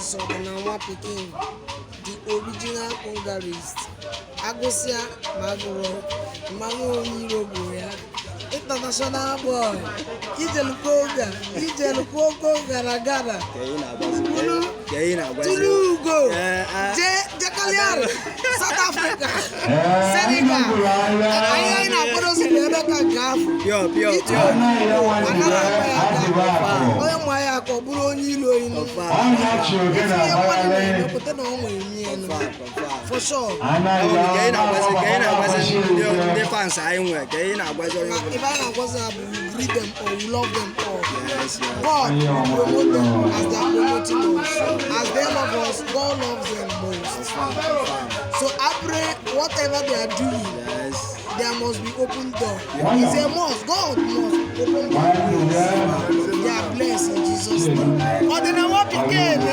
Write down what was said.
Mrs. Odenawa Pikin, the original Congarist. Agosia Maguro, Manu Nirogoya, international boy, Ijel Koga, Garagara, Tulugo, Jakaliar, South Africa, Senegal, I ain't a Rebecca Gaff, for sure. If I was we greet them or we love them all. God will promote them as they are promoting us. As they love us, God loves them most. So I pray whatever they are doing, there must be open door. It's a must. God must open doors. They are blessed in Jesus' name. Odenawa Pikin.